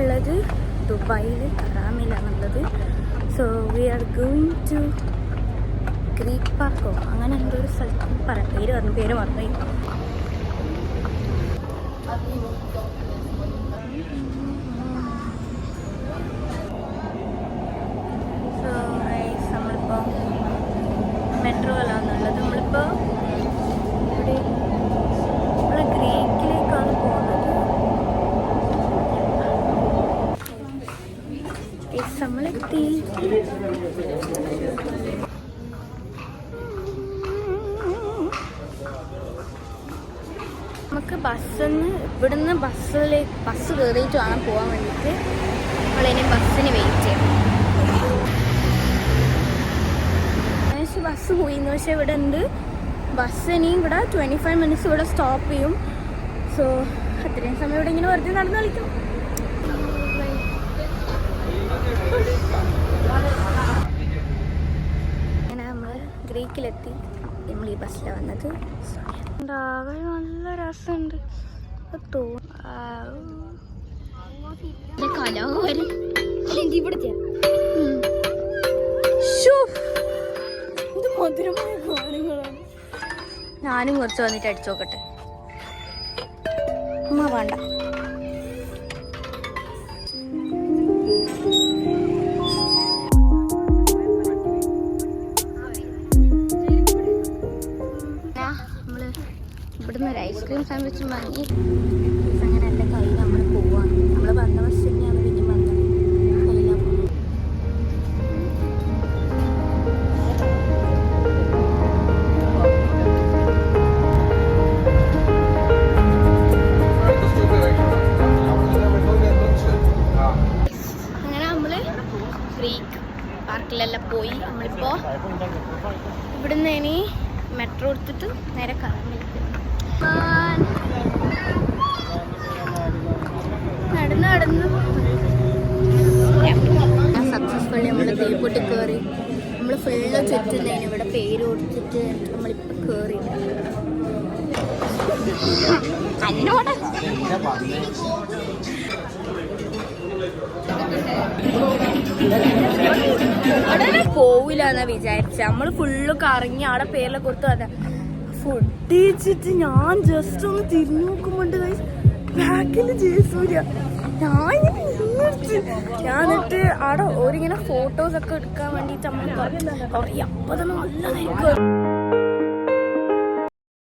നമ്മളുള്ളത് ദുബായിൽ ഹറാമിലാണുള്ളത്. So we are going to Greek പാർക്കോ അങ്ങനെ എന്തോ ഒരു സ്ഥലത്ത് പേര് മറന്നു. സോ നമ്മളിപ്പോൾ മെട്രോയിലാണുള്ളത്. നമ്മളിപ്പോൾ ഇവിടെ നമ്മൾ ഗ്രീക്കിലേക്കാണ് പോകുന്നത്. നമ്മളെത്തി. നമുക്ക് ഇവിടുന്ന് ബസ് കയറിയിട്ട് വേണം പോകാൻ വേണ്ടിയിട്ട്. നമ്മളിനി ബസ്സിന് വെയിറ്റ് ചെയ്യണം. ബസ് പോയിന്ന്, പക്ഷെ ഇവിടെ ഉണ്ട് ബസ്. ഇനിയും ഇവിടെ 25 മിനിറ്റ്സ് ഇവിടെ സ്റ്റോപ്പ് ചെയ്യും. സോ അത്രയും സമയം ഇവിടെ ഇങ്ങനെ വെറുതെ നടന്ന് കളിക്കും. അങ്ങനെ നമ്മൾ ഗ്രീക്കിലെത്തി. നമ്മൾ ഈ ബസ്സിലാണ് വന്നത്. നല്ല രസമുണ്ട്. ഇത് മധുരമായ ഗാനങ്ങളാണ്. ഞാനും കുറച്ച് വന്നിട്ട് അടിച്ചു നോക്കട്ടെ. അമ്മ വേണ്ട. ഇവിടുന്ന് ഒരു ഐസ്ക്രീം സാൻഡ്വിച്ചും വാങ്ങി അങ്ങനെ എൻ്റെ കയ്യിൽ നമ്മൾ പോവാണ്. നമ്മൾ വന്ന ബസ് തന്നെയാണ് പിന്നെ വന്നത്. അങ്ങനെ നമ്മൾ ഗ്രീക്ക് പാർക്കിലെല്ലാം പോയി. നമ്മളിപ്പോൾ ഇവിടുന്ന് ഇനി മെട്രോ എടുത്തിട്ട് നേരെ കറങ്ങിയിരിക്കും. നടന്ന് സക്സസ്ഫുള്ളി നമ്മൾ തേപ്പൊട്ടി കയറി. നമ്മൾ ഫുള്ള് ചുറ്റുന്നതിന് ഇവിടെ പേര് കൊടുത്തിട്ട് നമ്മളിപ്പോൾ കയറി. അവിടെ പോവില്ല എന്നാ വിചാരിച്ച. നമ്മൾ ഫുള്ള് കറങ്ങി അവിടെ പേരിലെ കൊടുത്തു. അതാ ഫുഡ് കഴിച്ചിട്ട് ഞാൻ ജസ്റ്റ് ഒന്ന് തിരിഞ്ഞു നോക്കുമ്പോണ്ട് ബാക്കിൽ ജയസൂര്യ. ഞാൻ എന്നിട്ട് അവിടെ ഓരിങ്ങനെ ഫോട്ടോസ് ഒക്കെ എടുക്കാൻ വേണ്ടിയിട്ട് നമ്മൾ കുറേ. അപ്പൊ തന്നെ നല്ല